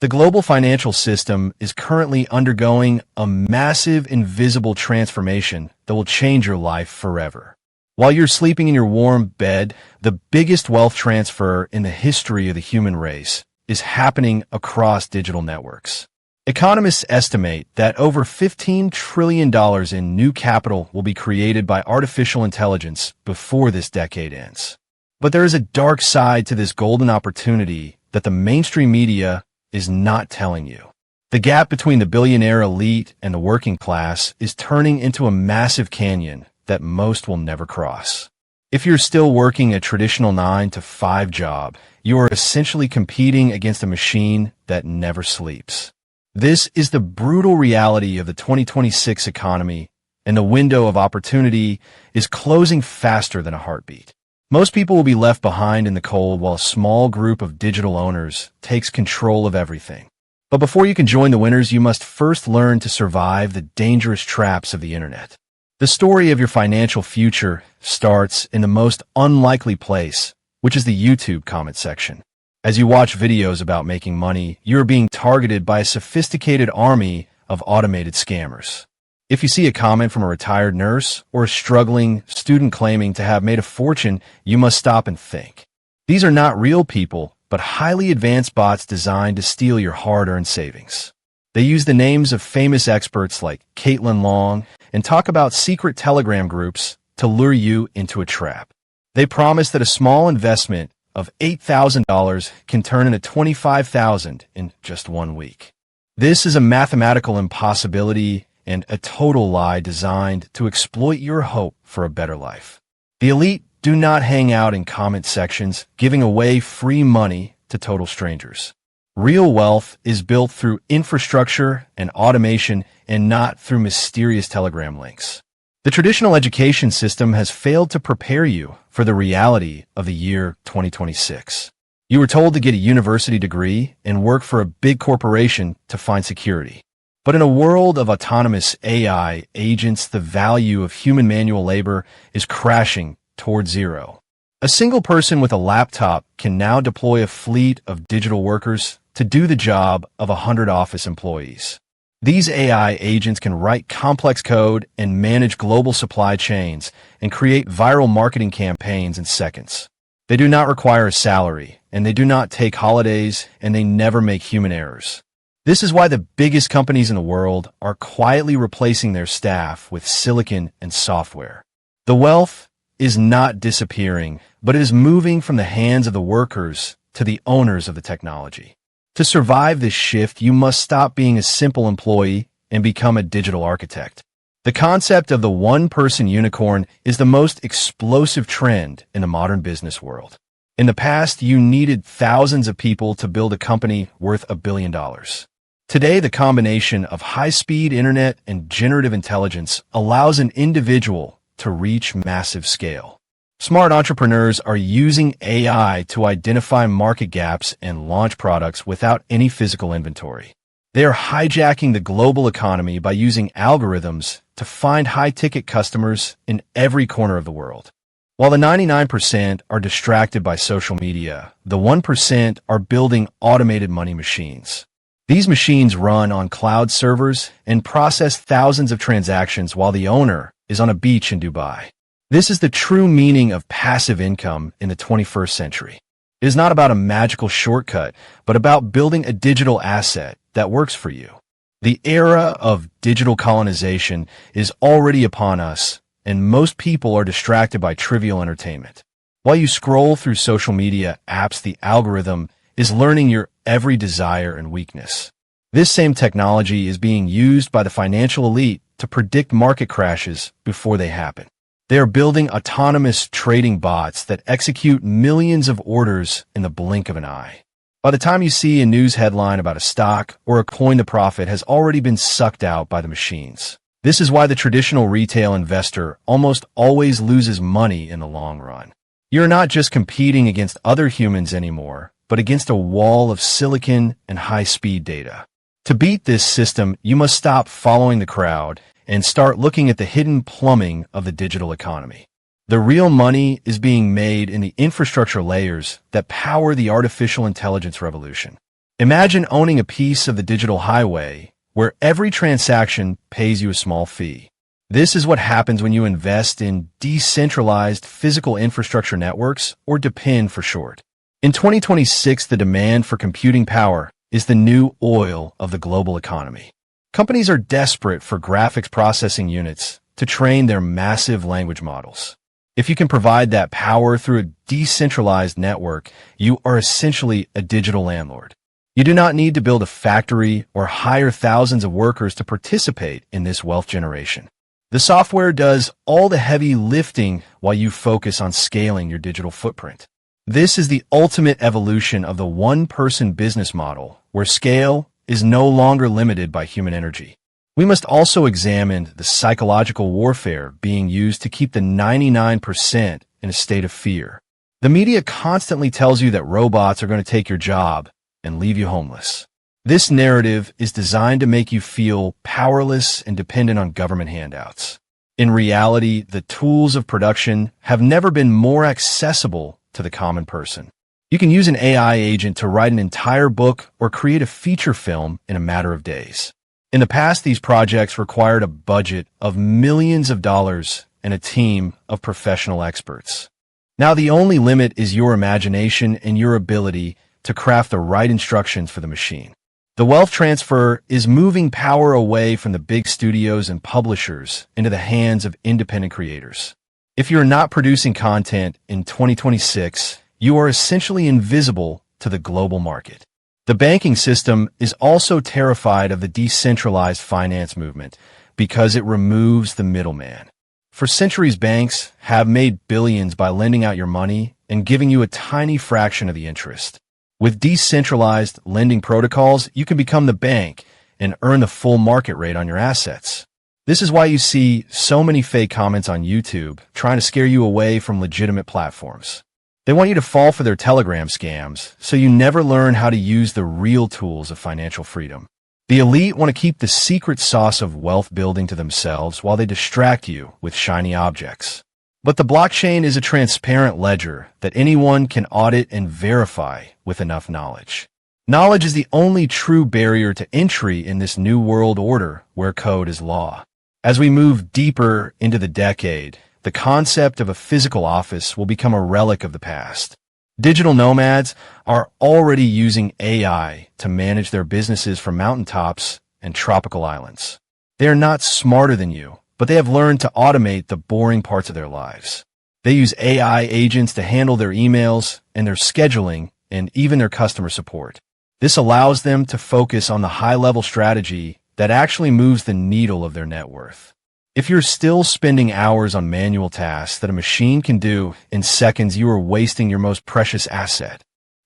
The global financial system is currently undergoing a massive invisible transformation that will change your life forever. While you're sleeping in your warm bed, the biggest wealth transfer in the history of the human race is happening across digital networks. Economists estimate that over $15 trillion in new capital will be created by artificial intelligence before this decade ends. But there is a dark side to this golden opportunity that the mainstream media is not telling you. The gap between the billionaire elite and the working class is turning into a massive canyon that most will never cross. If you're still working a traditional 9-to-5 job, you are essentially competing against a machine that never sleeps. This is the brutal reality of the 2026 economy, and the window of opportunity is closing faster than a heartbeat. Most people will be left behind in the cold while a small group of digital owners takes control of everything. But before you can join the winners, you must first learn to survive the dangerous traps of the internet. The story of your financial future starts in the most unlikely place, which is the YouTube comment section. As you watch videos about making money, you are being targeted by a sophisticated army of automated scammers. If you see a comment from a retired nurse or a struggling student claiming to have made a fortune, you must stop and think. These are not real people, but highly advanced bots designed to steal your hard-earned savings. They use the names of famous experts like Caitlin Long and talk about secret Telegram groups to lure you into a trap. They promise that a small investment of $8,000 can turn into $25,000 in just 1 week. This is a mathematical impossibility and a total lie designed to exploit your hope for a better life. The elite do not hang out in comment sections giving away free money to total strangers. Real wealth is built through infrastructure and automation and not through mysterious Telegram links. The traditional education system has failed to prepare you for the reality of the year 2026. You were told to get a university degree and work for a big corporation to find security. But in a world of autonomous AI agents, the value of human manual labor is crashing toward zero. A single person with a laptop can now deploy a fleet of digital workers to do the job of 100 office employees. These AI agents can write complex code and manage global supply chains and create viral marketing campaigns in seconds. They do not require a salary, and they do not take holidays, and they never make human errors. This is why the biggest companies in the world are quietly replacing their staff with silicon and software. The wealth is not disappearing, but it is moving from the hands of the workers to the owners of the technology. To survive this shift, you must stop being a simple employee and become a digital architect. The concept of the one-person unicorn is the most explosive trend in the modern business world. In the past, you needed thousands of people to build a company worth $1 billion. Today, the combination of high-speed internet and generative intelligence allows an individual to reach massive scale. Smart entrepreneurs are using AI to identify market gaps and launch products without any physical inventory. They are hijacking the global economy by using algorithms to find high-ticket customers in every corner of the world. While the 99% are distracted by social media, the 1% are building automated money machines. These machines run on cloud servers and process thousands of transactions while the owner is on a beach in Dubai. This is the true meaning of passive income in the 21st century. It is not about a magical shortcut, but about building a digital asset that works for you. The era of digital colonization is already upon us, and most people are distracted by trivial entertainment. While you scroll through social media apps, the algorithm is learning your every desire and weakness. This same technology is being used by the financial elite to predict market crashes before they happen. They are building autonomous trading bots that execute millions of orders in the blink of an eye. By the time you see a news headline about a stock or a coin, the profit has already been sucked out by the machines. This is why the traditional retail investor almost always loses money in the long run. You're not just competing against other humans anymore, but against a wall of silicon and high-speed data. To beat this system, you must stop following the crowd and start looking at the hidden plumbing of the digital economy. The real money is being made in the infrastructure layers that power the artificial intelligence revolution. Imagine owning a piece of the digital highway where every transaction pays you a small fee. This is what happens when you invest in decentralized physical infrastructure networks, or DePIN for short. In 2026, the demand for computing power is the new oil of the global economy. Companies are desperate for graphics processing units to train their massive language models. If you can provide that power through a decentralized network, you are essentially a digital landlord. You do not need to build a factory or hire thousands of workers to participate in this wealth generation. The software does all the heavy lifting while you focus on scaling your digital footprint. This is the ultimate evolution of the one-person business model, where scale is no longer limited by human energy. We must also examine the psychological warfare being used to keep the 99% in a state of fear. The media constantly tells you that robots are going to take your job and leave you homeless. This narrative is designed to make you feel powerless and dependent on government handouts. In reality, the tools of production have never been more accessible to the common person. You can use an AI agent to write an entire book or create a feature film in a matter of days. In the past, these projects required a budget of millions of dollars and a team of professional experts. Now, the only limit is your imagination and your ability to craft the right instructions for the machine. The wealth transfer is moving power away from the big studios and publishers into the hands of independent creators. If you're not producing content in 2026, you are essentially invisible to the global market. The banking system is also terrified of the decentralized finance movement because it removes the middleman. For centuries, banks have made billions by lending out your money and giving you a tiny fraction of the interest. With decentralized lending protocols, you can become the bank and earn the full market rate on your assets. This is why you see so many fake comments on YouTube trying to scare you away from legitimate platforms. They want you to fall for their Telegram scams, so you never learn how to use the real tools of financial freedom. The elite want to keep the secret sauce of wealth building to themselves while they distract you with shiny objects. But the blockchain is a transparent ledger that anyone can audit and verify with enough knowledge. Knowledge is the only true barrier to entry in this new world order where code is law. As we move deeper into the decade, the concept of a physical office will become a relic of the past. Digital nomads are already using AI to manage their businesses from mountaintops and tropical islands. They are not smarter than you, but they have learned to automate the boring parts of their lives. They use AI agents to handle their emails and their scheduling and even their customer support. This allows them to focus on the high-level strategy that actually moves the needle of their net worth. If you're still spending hours on manual tasks that a machine can do in seconds, you are wasting your most precious asset.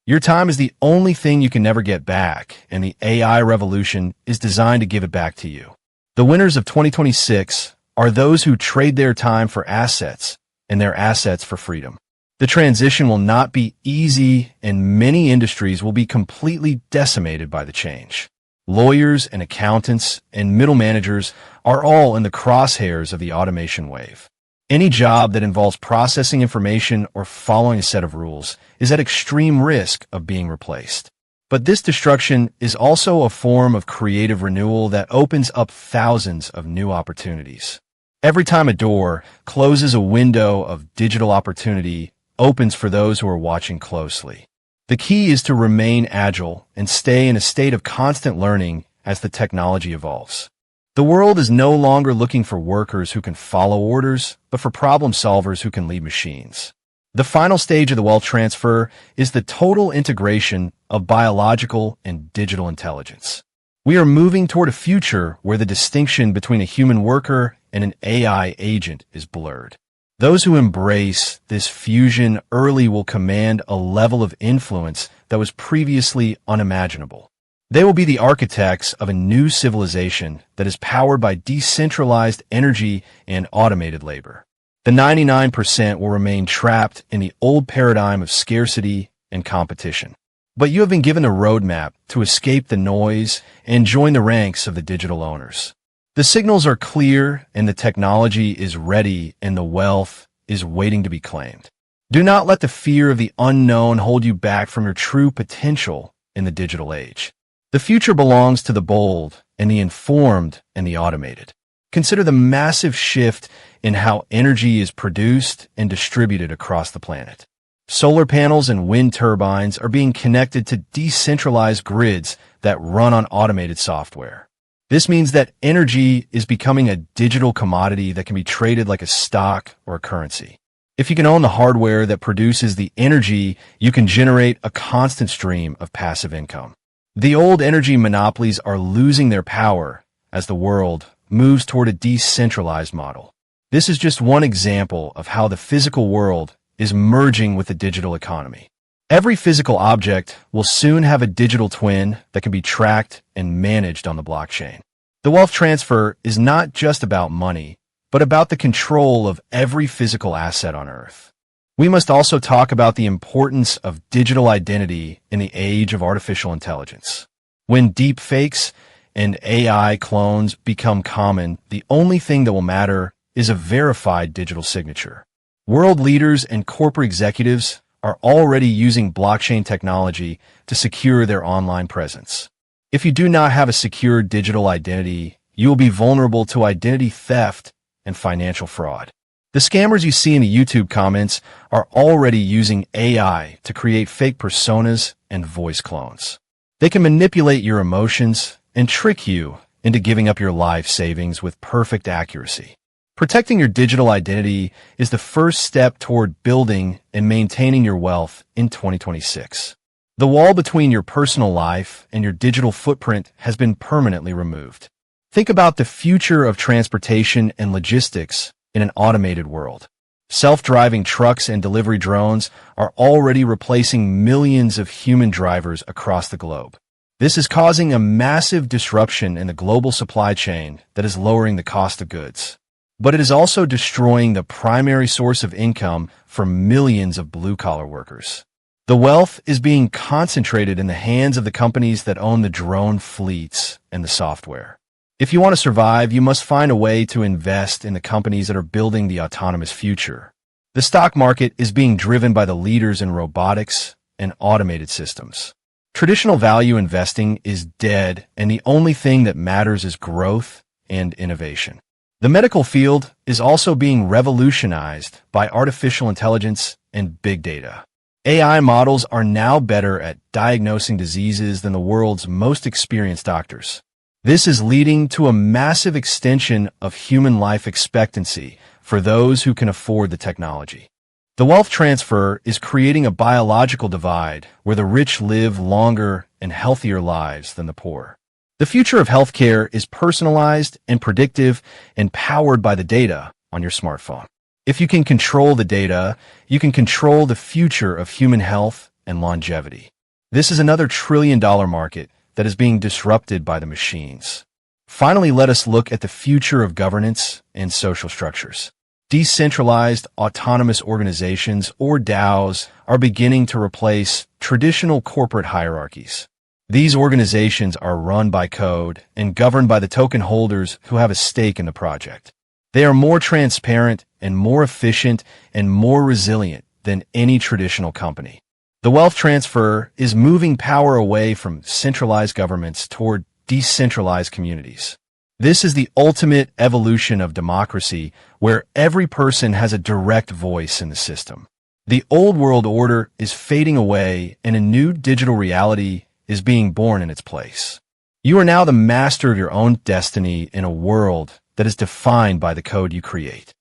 Your time is the only thing you can never get back, and the AI revolution is designed to give it back to you. The winners of 2026 are those who trade their time for assets and their assets for freedom. The transition will not be easy, and many industries will be completely decimated by the change. Lawyers and accountants and middle managers are all in the crosshairs of the automation wave. Any job that involves processing information or following a set of rules is at extreme risk of being replaced. But this destruction is also a form of creative renewal that opens up thousands of new opportunities. Every time a door closes, a window of digital opportunity opens for those who are watching closely. The key is to remain agile and stay in a state of constant learning as the technology evolves. The world is no longer looking for workers who can follow orders, but for problem solvers who can lead machines. The final stage of the wealth transfer is the total integration of biological and digital intelligence. We are moving toward a future where the distinction between a human worker and an AI agent is blurred. Those who embrace this fusion early will command a level of influence that was previously unimaginable. They will be the architects of a new civilization that is powered by decentralized energy and automated labor. The 99% will remain trapped in the old paradigm of scarcity and competition. But you have been given a roadmap to escape the noise and join the ranks of the digital owners. The signals are clear, and the technology is ready, and the wealth is waiting to be claimed. Do not let the fear of the unknown hold you back from your true potential, in the digital age. The future belongs to the bold and the informed and the automated. Consider the massive shift in how energy is produced and distributed across the planet. Solar panels and wind turbines are being connected to decentralized grids that run on automated software. This means that energy is becoming a digital commodity that can be traded like a stock or a currency. If you can own the hardware that produces the energy, you can generate a constant stream of passive income. The old energy monopolies are losing their power as the world moves toward a decentralized model. This is just one example of how the physical world is merging with the digital economy. Every physical object will soon have a digital twin that can be tracked and managed on the blockchain. The wealth transfer is not just about money, but about the control of every physical asset on Earth. We must also talk about the importance of digital identity in the age of artificial intelligence. When deep fakes and AI clones become common, the only thing that will matter is a verified digital signature. World leaders and corporate executives are already using blockchain technology to secure their online presence. If you do not have a secure digital identity, you will be vulnerable to identity theft and financial fraud. The scammers you see in the YouTube comments are already using AI to create fake personas and voice clones. They can manipulate your emotions and trick you into giving up your life savings with perfect accuracy. Protecting your digital identity is the first step toward building and maintaining your wealth in 2026. The wall between your personal life and your digital footprint has been permanently removed. Think about the future of transportation and logistics in an automated world. Self-driving trucks and delivery drones are already replacing millions of human drivers across the globe. This is causing a massive disruption in the global supply chain that is lowering the cost of goods. But it is also destroying the primary source of income for millions of blue-collar workers. The wealth is being concentrated in the hands of the companies that own the drone fleets and the software. If you want to survive, you must find a way to invest in the companies that are building the autonomous future. The stock market is being driven by the leaders in robotics and automated systems. Traditional value investing is dead, and the only thing that matters is growth and innovation. The medical field is also being revolutionized by artificial intelligence and big data. AI models are now better at diagnosing diseases than the world's most experienced doctors. This is leading to a massive extension of human life expectancy for those who can afford the technology. The wealth transfer is creating a biological divide where the rich live longer and healthier lives than the poor. The future of healthcare is personalized and predictive and powered by the data on your smartphone. If you can control the data, you can control the future of human health and longevity. This is another trillion-dollar market that is being disrupted by the machines. Finally, let us look at the future of governance and social structures. Decentralized autonomous organizations, or DAOs, are beginning to replace traditional corporate hierarchies. These organizations are run by code and governed by the token holders who have a stake in the project. They are more transparent and more efficient and more resilient than any traditional company. The wealth transfer is moving power away from centralized governments toward decentralized communities. This is the ultimate evolution of democracy, where every person has a direct voice in the system. The old world order is fading away, and a new digital reality is being born in its place. You are now the master of your own destiny in a world that is defined by the code you create.